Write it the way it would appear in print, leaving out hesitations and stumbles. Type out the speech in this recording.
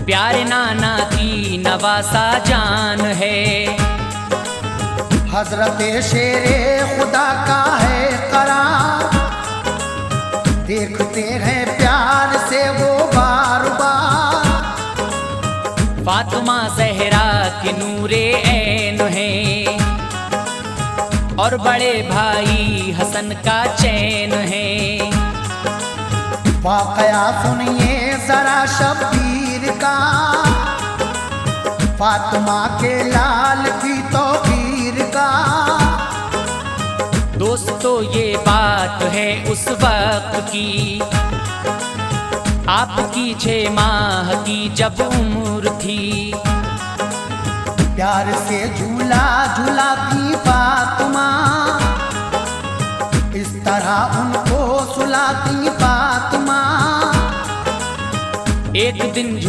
प्यारे नाना की नवासा जान है। हजरत शेरे खुदा का है करार, देखते हैं प्यार से वो बार बार। फातिमा ज़हरा के नूरे ऐन है और बड़े भाई हसन का चैन है। वाकया सुनिए जरा शब्बीर का, फातिमा के लाल की तौकीर का। दोस्तों ये बात है उस वक्त की, आपकी 6 माह की जब उम्र थी। प्यार से झूला झूलाती फातिमा, इस तरह उनको सुलाती फातिमा। एक दिन